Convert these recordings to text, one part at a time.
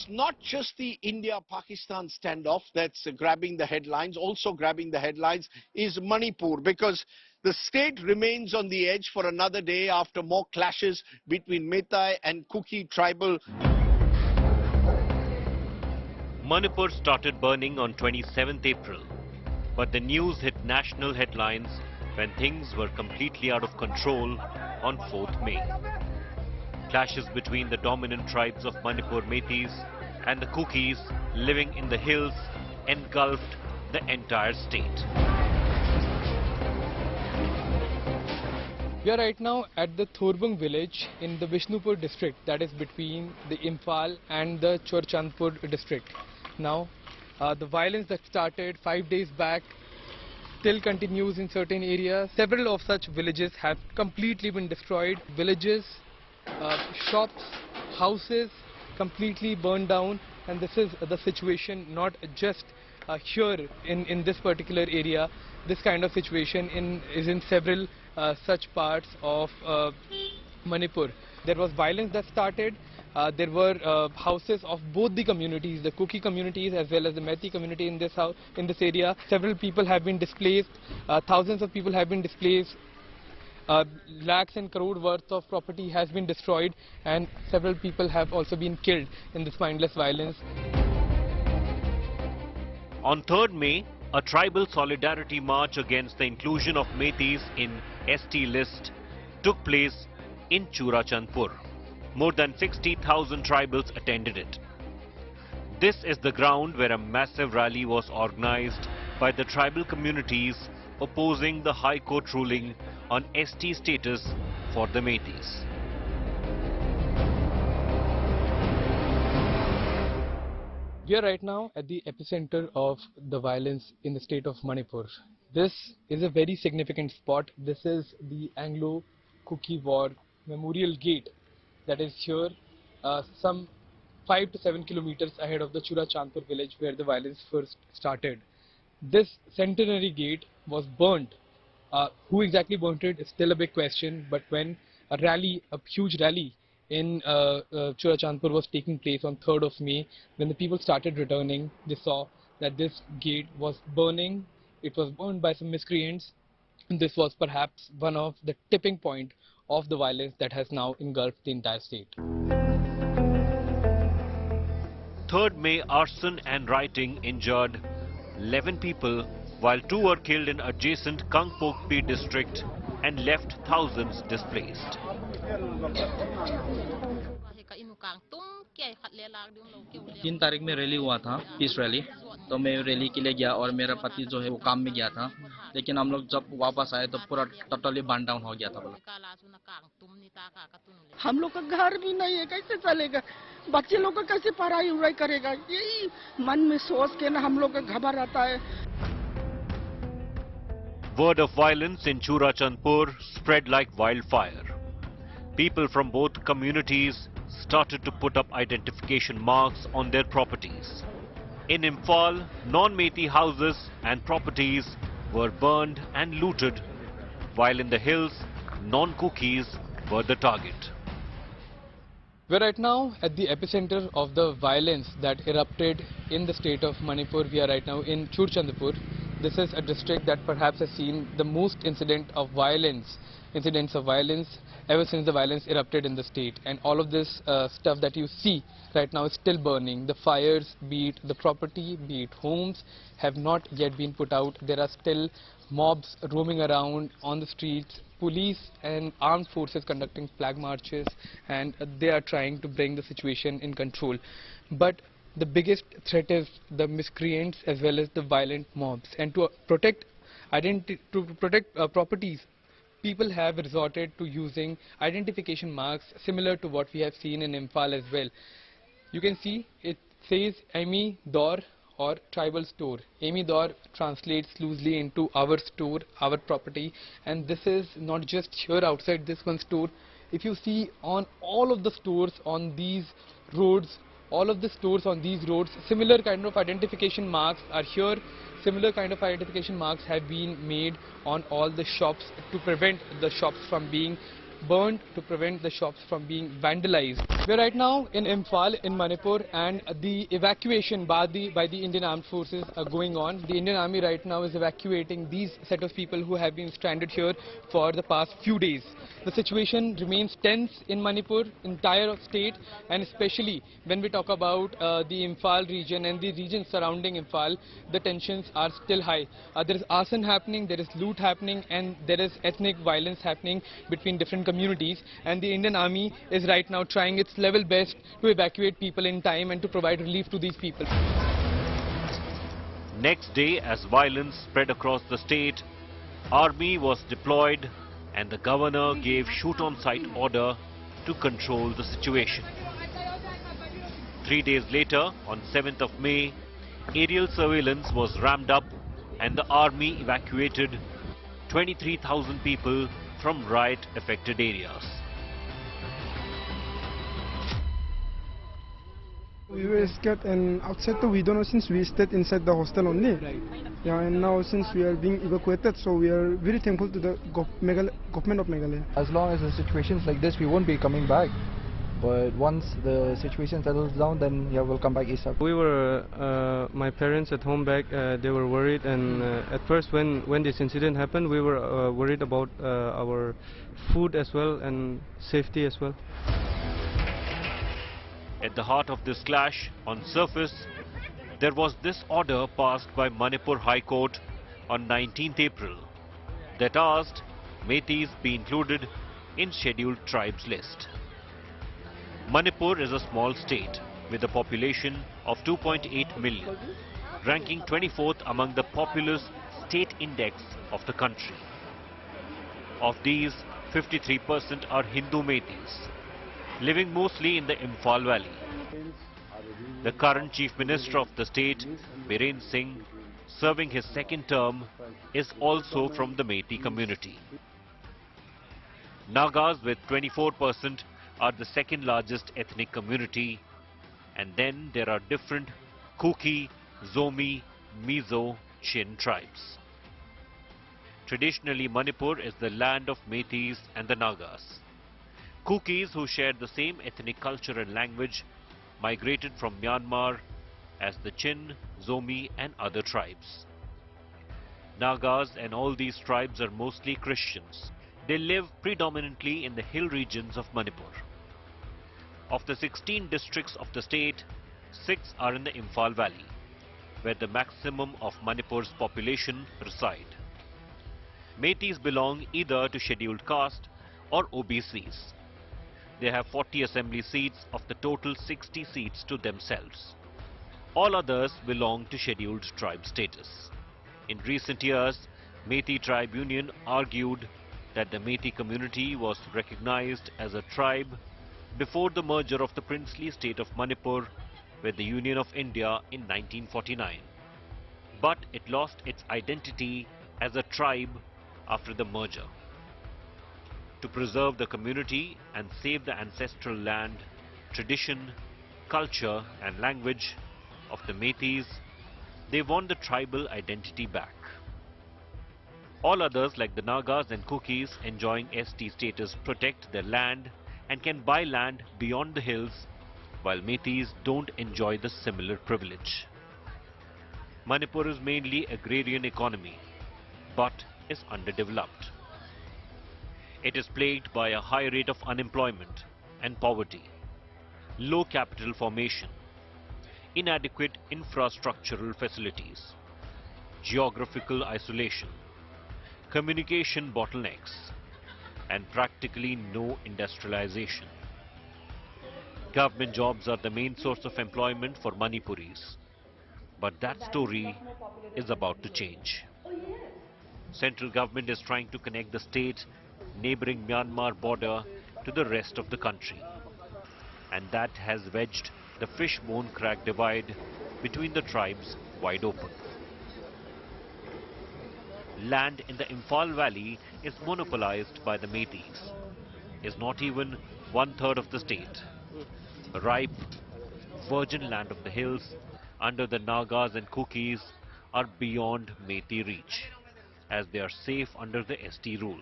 it's not just the India-Pakistan standoff that's grabbing the headlines. Also grabbing the headlines is Manipur, because the state remains on the edge for another day after more clashes between Meiteis and Kuki tribal. Manipur started burning on 27th April, but the news hit national headlines when things were completely out of control on 4th May. Clashes between the dominant tribes of Manipur Meiteis and the Kukis living in the hills engulfed the entire state. We are right now at the Thorbung village in the Vishnupur district, that is between the Imphal and the Churchandpur district. Now, the violence that started 5 days back still continues in certain areas. Several of such villages have completely been destroyed. Villages, shops, houses completely burned down, and this is the situation not just here in this particular area. This kind of situation is in several such parts of Manipur. There was violence that started. There were houses of both the communities, the Kuki communities as well as the Meitei community in this area. Several people have been displaced. Thousands of people have been displaced. Lakhs and crore worth of property has been destroyed, and several people have also been killed in this mindless violence. On 3rd May, a tribal solidarity march against the inclusion of Meiteis in ST list took place in Churachandpur. More than 60,000 tribals attended it. This is the ground where a massive rally was organized by the tribal communities opposing the High Court ruling on ST status for the Meiteis. We are right now at the epicenter of the violence in the state of Manipur. This is a very significant spot. This is the Anglo-Kuki War Memorial Gate that is here some 5 to 7 kilometers ahead of the Churachandpur village where the violence first started. This centenary gate was burnt. Who exactly burnt it is still a big question, but when a huge rally in Churachandpur was taking place on 3rd of May, when the people started returning, they saw that this gate was burning. It was burned by some miscreants, and this was perhaps one of the tipping point of the violence that has now engulfed the entire state. 3rd May arson and rioting injured 11 people, while 2 were killed in adjacent Kangpokpi district and left thousands displaced. 3 तारीख में rally हुआ था, piece rally. तो मैं rally के लिए गया और मेरा पति जो है वो काम में गया था, लेकिन हम लोग जब वापस आए तो पूरा टोटली बर्न डाउन हो गया था। हम लोग का घर भी नहीं है, कैसे चलेगा? बच्चे लोग का कैसे पढ़ाई उड़ाई करेगा? यही मन में सोच के ना हम लोग का घबरा आता है। Word of violence in Churachandpur spread like wildfire. People from both communities started to put up identification marks on their properties. In Imphal, non-Meitei houses and properties were burned and looted, while in the hills, non-Kukis were the target. We're right now at the epicenter of the violence that erupted in the state of Manipur. We are right now in Churachandpur. This is a district that perhaps has seen the most incidents of violence ever since the violence erupted in the state. And all of this stuff that you see right now is still burning. The fires, be it the property, be it homes, have not yet been put out. There are still mobs roaming around on the streets, police and armed forces conducting flag marches, and they are trying to bring the situation in control. But the biggest threat is the miscreants as well as the violent mobs. And to protect properties, people have resorted to using identification marks similar to what we have seen in Imphal as well. You can see it says Ami Dor or tribal store. Ami Dor translates loosely into our store, our property, and this is not just here outside this one store. If you see on all of the stores on these roads, similar kind of identification marks are here. Similar kind of identification marks have been made on all the shops to prevent the shops from being burned to prevent the shops from being vandalized. We're right now in Imphal in Manipur, and the evacuation by the Indian Armed Forces are going on. The Indian Army right now is evacuating these set of people who have been stranded here for the past few days. The situation remains tense in Manipur, entire state, and especially when we talk about the Imphal region and the regions surrounding Imphal, the tensions are still high. There is arson happening, there is loot happening, and there is ethnic violence happening between different communities, and the Indian Army is right now trying its level best to evacuate people in time and to provide relief to these people. Next day, as violence spread across the state, army was deployed and the governor gave shoot-on-sight order to control the situation. 3 days later, on 7th of May, aerial surveillance was ramped up and the army evacuated 23,000 people from riot-affected areas. We were scared, and outside we don't know, since we stayed inside the hostel only. Right. Yeah, and now since we are being evacuated, so we are very thankful to the government of Meghalaya. As long as the situations like this, we won't be coming back. But once the situation settles down, then yeah, we'll come back ASAP. We were, my parents at home back, they were worried, and at first when this incident happened, we were worried about our food as well and safety as well. At the heart of this clash, on surface, there was this order passed by Manipur High Court on 19th April that asked Meiteis be included in scheduled tribes list. Manipur is a small state with a population of 2.8 million, ranking 24th among the populous state index of the country. Of these, 53% are Hindu Meiteis, living mostly in the Imphal Valley. The current Chief Minister of the state, Biren Singh, serving his second term, is also from the Meitei community. Nagas with 24% are the second largest ethnic community, and then there are different Kuki, Zomi, Mizo, Chin tribes. Traditionally, Manipur is the land of Meiteis and the Nagas. Kukis, who shared the same ethnic culture and language, migrated from Myanmar as the Chin, Zomi and other tribes. Nagas and all these tribes are mostly Christians. They live predominantly in the hill regions of Manipur. Of the 16 districts of the state, 6 are in the Imphal Valley, where the maximum of Manipur's population reside. Meiteis belong either to scheduled caste or OBCs. They have 40 assembly seats of the total 60 seats to themselves. All others belong to scheduled tribe status. In recent years, Meitei Tribe Union argued that the Meitei community was recognized as a tribe before the merger of the princely state of Manipur with the Union of India in 1949. But it lost its identity as a tribe after the merger. To preserve the community and save the ancestral land, tradition, culture and language of the Meiteis, they want the tribal identity back. All others like the Nagas and Kukis enjoying ST status protect their land and can buy land beyond the hills, while Meiteis don't enjoy the similar privilege. Manipur is mainly agrarian economy, but is underdeveloped. It is plagued by a high rate of unemployment and poverty, low capital formation, inadequate infrastructural facilities, geographical isolation, communication bottlenecks, and practically no industrialization. Government jobs are the main source of employment for Manipuris, but that story is about to change. Central government is trying to connect the state neighboring Myanmar border to the rest of the country, and that has wedged the fishbone crack divide between the tribes wide open. Land in the Imphal Valley is monopolized by the Meiteis, is not even 1/3 of the state. Ripe, virgin land of the hills under the Nagas and Kukis are beyond Meitei reach, as they are safe under the ST rule.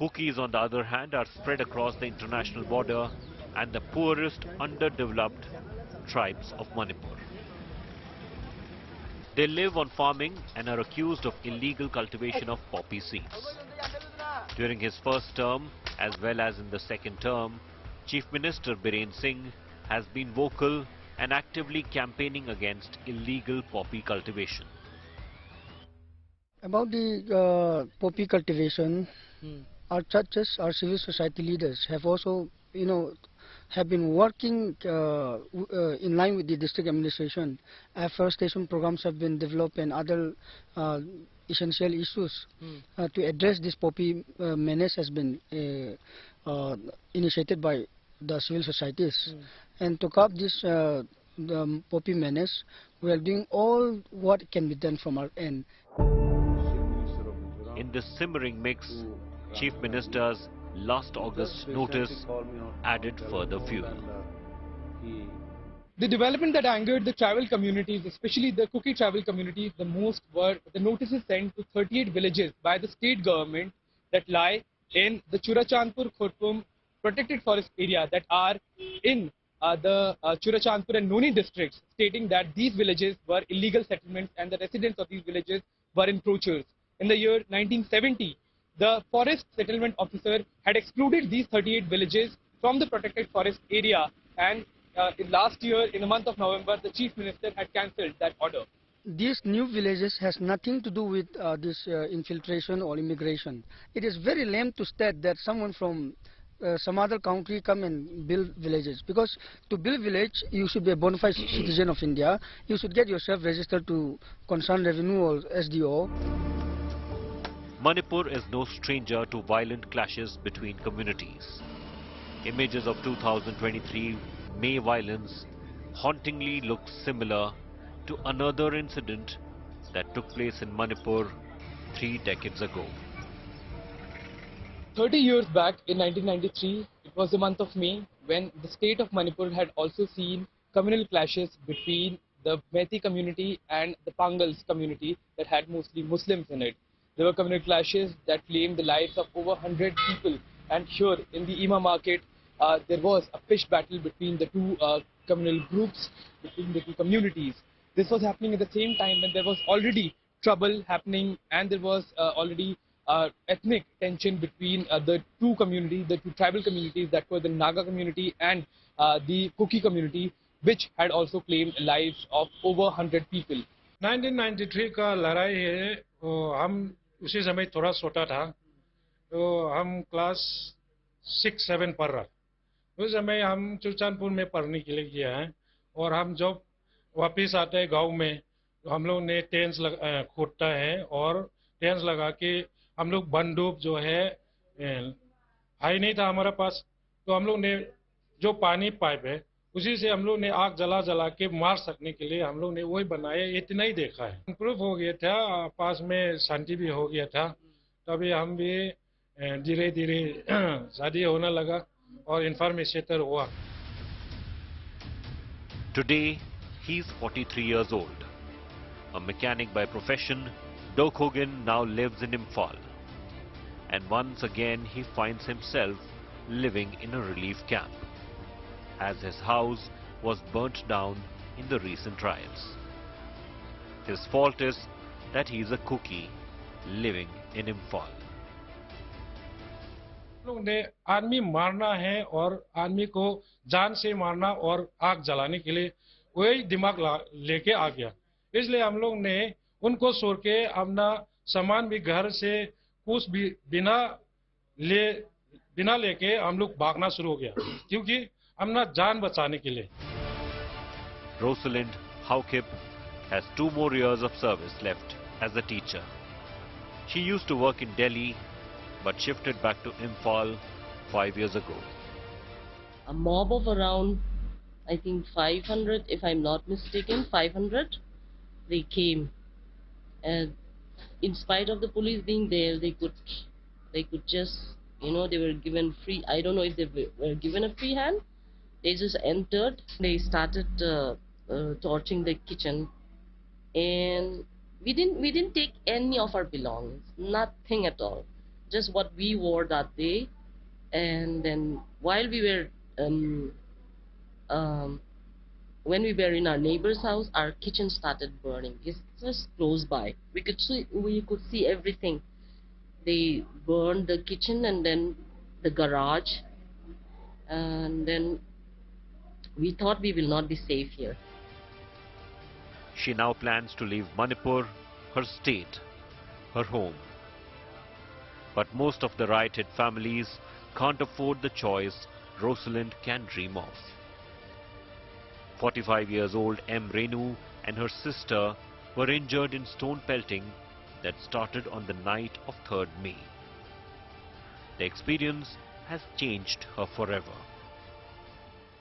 Cookies, on the other hand, are spread across the international border and the poorest underdeveloped tribes of Manipur. They live on farming and are accused of illegal cultivation of poppy seeds. During his first term, as well as in the second term, Chief Minister Biren Singh has been vocal and actively campaigning against illegal poppy cultivation. About the poppy cultivation, our churches, our civil society leaders have also, have been working in line with the district administration. Afforestation programs have been developed and other essential issues to address this poppy menace has been initiated by the civil societies. And to curb this the poppy menace, we are doing all what can be done from our end. In this simmering mix, Chief Minister's last August notice added further fuel. The development that angered the tribal communities, especially the Kuki tribal communities, the most were the notices sent to 38 villages by the state government that lie in the Churachandpur-Khurpum protected forest area that are in the Churachandpur and Noni districts, stating that these villages were illegal settlements and the residents of these villages were encroachers. In the year 1970, the forest settlement officer had excluded these 38 villages from the protected forest area, and in last year, in the month of November, the Chief Minister had cancelled that order. These new villages has nothing to do with this infiltration or immigration. It is very lame to state that someone from some other country come and build villages, because to build village you should be a bona fide citizen of India. You should get yourself registered to concerned revenue or SDO. Manipur is no stranger to violent clashes between communities. Images of 2023 May violence hauntingly look similar to another incident that took place in Manipur 3 decades ago. 30 years back in 1993, it was the month of May when the state of Manipur had also seen communal clashes between the Meiteis community and the Pangals community that had mostly Muslims in it. There were communal clashes that claimed the lives of over 100 people, and here in the Ima market there was a fish battle between the two communal groups, between the two communities. This was happening at the same time when there was already trouble happening and there was already ethnic tension between the two communities, the two tribal communities, that were the Naga community and the Kuki community, which had also claimed lives of over 100 people. 1993 का लड़ाई है, हम उसी समय थोड़ा छोटा था, तो हम क्लास 6-7 पढ़ रहा। उस समय हम चुरचानपुर में पढ़ने के लिए गया है, और हम जब वापस आते हैं गांव में, तो हम लोग ने टेंट्स खोदता है, और टेंट्स लगा के हम लोग बंदूक जो है हाई नहीं था हमारे पास, तो हम लोग ने जो पानी पाइप है उसी से हम लोग ने आग जला के मार सकने के लिए हम लोग ने वही बनाया। इतना ही देखा है, इम्प्रूव हो गया था, पास में शांति भी हो गया था। तभी हम भी धीरे धीरे शादी होने लगा और इन्फॉर्मेशन हुआ। Today, he's 43 years old. A mechanic by profession, Dokhogen now lives in Imphal. And once again, he finds himself living in a relief camp, as his house was burnt down in the recent riots. His fault is that he is a Kuki living in Imphal. लोग ने आदमी मारना है और आदमी को जान से मारना और आग जलाने के लिए वही दिमाग लेके आ गया। इसलिए हम लोग ने उनको छोड़ के अपना सामान भी घर से कुछ भी बिना लेके हम लोग भागना शुरू हो गया, क्योंकि अपना जान बचाने के लिए। Rosalind Haukip has 2 more years of service left as a teacher. She used to work in Delhi but shifted back to Imphal 5 years ago. A mob of around, I think 500, if I'm not mistaken, 500, they came. And in spite of the police being there, they could just, they were given free, I don't know if they were given a free hand. They just entered, they started torching the kitchen, and we didn't take any of our belongings, nothing at all. just what we wore that day. And then while we were when we were in our neighbor's house, our kitchen started burning. It's just close by. We could see everything. They burned the kitchen and then the garage, and then we thought we will not be safe here. She now plans to leave Manipur, her state, her home. But most of the right-hit families can't afford the choice Rosalind can dream of. 45 years old M. Renu and her sister were injured in stone pelting that started on the night of 3rd May. The experience has changed her forever.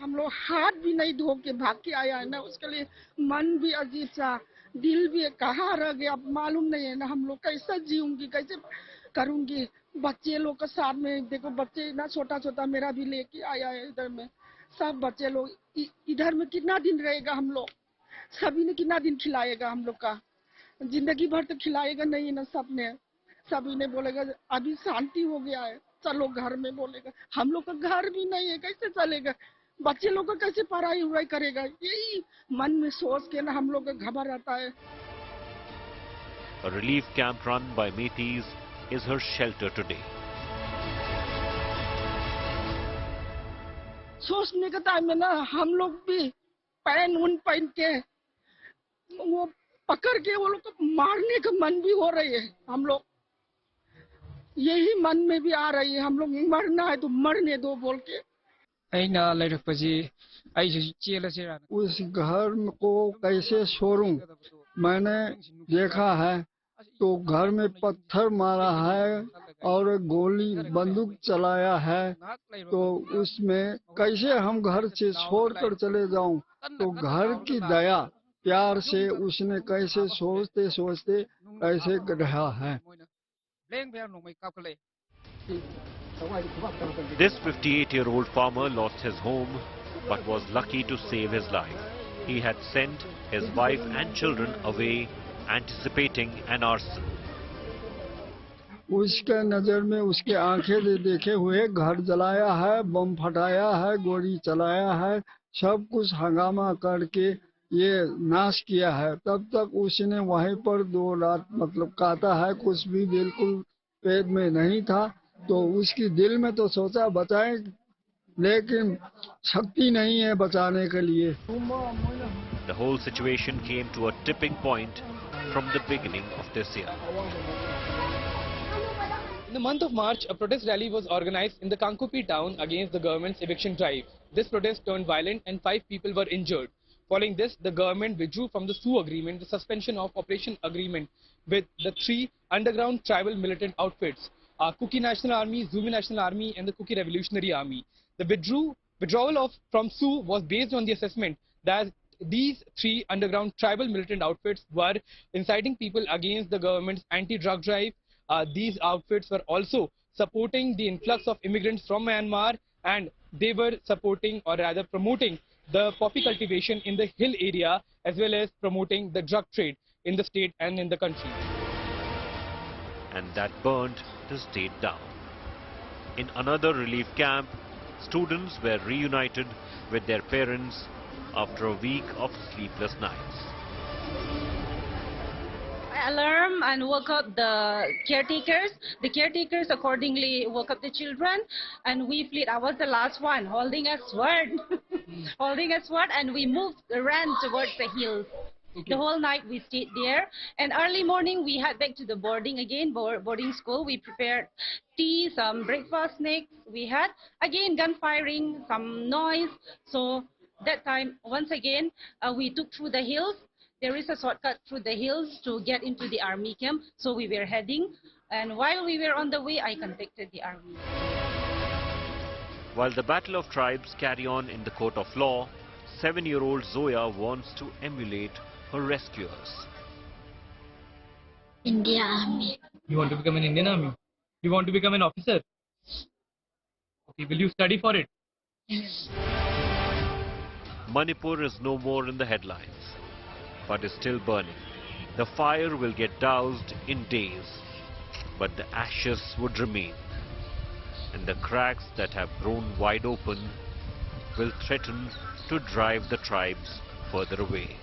हम लोग हाथ भी नहीं धो के भाग के आया है ना, उसके लिए मन भी अजीब सा, दिल भी कहाँ रह गया अब मालूम नहीं है ना। हम लोग कैसे जीऊंगी, कैसे करूंगी, बच्चे लोग के साथ में देखो, बच्चे ना छोटा छोटा मेरा भी लेके आया है इधर में, सब बच्चे लोग इधर में कितना दिन रहेगा, हम लोग सभी ने कितना दिन खिलाएगा, हम लोग का जिंदगी भर तो खिलाएगा नहीं ना। सबने सभी ने बोलेगा अभी शांति हो गया है, चलो घर में, बोलेगा हम लोग का घर भी नहीं है, कैसे चलेगा, बच्चे लोग को कैसे पढ़ाई उड़ाई करेगा, यही मन में सोच के ना हम लोग का घबरा रहता है। A relief camp run by Meiteis is her shelter today. सोचने के टाइम में ना हम लोग भी पैन उन पहन के वो पकड़ के वो लोग को मारने का मन भी हो रही है, हम लोग यही मन में भी आ रही है, हम लोग मरना है तो मरने दो बोल के। उस घर को कैसे छोड़ूं, मैंने देखा है तो घर में पत्थर मारा है और गोली बंदूक चलाया है, तो उसमें कैसे हम घर से छोड़कर चले जाऊं, तो घर की दया प्यार से उसने कैसे सोचते सोचते ऐसे रहा है। This 58-year-old farmer lost his home but was lucky to save his life. He had sent his wife and children away anticipating an arson. उसके नजर में उसके आंखें देखे हुए घर जलाया है, बम फटाया है, गोली चलाया है, सब कुछ हंगामा करके ये नाश किया है। तब तक उसने वहीं पर 2 रात मतलब काटा है, कुछ भी बिल्कुल पेट में नहीं था, तो उसकी दिल में तो सोचा बचाएं, लेकिन शक्ति नहीं है बचाने के लिए। The whole situation came to a tipping point from the beginning of this year. In the month of March, a protest rally was organized in the Kankupi town against the government's eviction drive. This protest turned violent and 5 people were injured. Following this, the government withdrew from the SU agreement, the suspension of operation agreement with the 3 underground tribal militant outfits, Kuki National Army, Zulu National Army and the Kuki Revolutionary Army. The withdrawal from SU was based on the assessment that these 3 underground tribal militant outfits were inciting people against the government's anti-drug drive. These outfits were also supporting the influx of immigrants from Myanmar, and they were supporting or rather promoting the poppy cultivation in the hill area as well as promoting the drug trade in the state and in the country. And that burned the state down. In another relief camp, students were reunited with their parents after a week of sleepless nights. Alarm and woke up the caretakers. The caretakers accordingly woke up the children, and we fled. I was the last one holding a sword, holding a sword, and we ran towards the hills. The whole night we stayed there, and early morning we had back to the boarding school. We prepared tea, some breakfast snacks. We had again gun firing, some noise. So that time once again we took through the hills. There is a shortcut through the hills to get into the army camp, so we were heading, and while we were on the way, I contacted the army. While the battle of tribes carry on in the court of law, 7-year-old Zoya wants to emulate her rescuers. India Army. You want to become an Indian Army? You want to become an officer? Okay, will you study for it? Yes. Manipur is no more in the headlines, but is still burning. The fire will get doused in days. but the ashes would remain, and the cracks that have grown wide open will threaten to drive the tribes further away.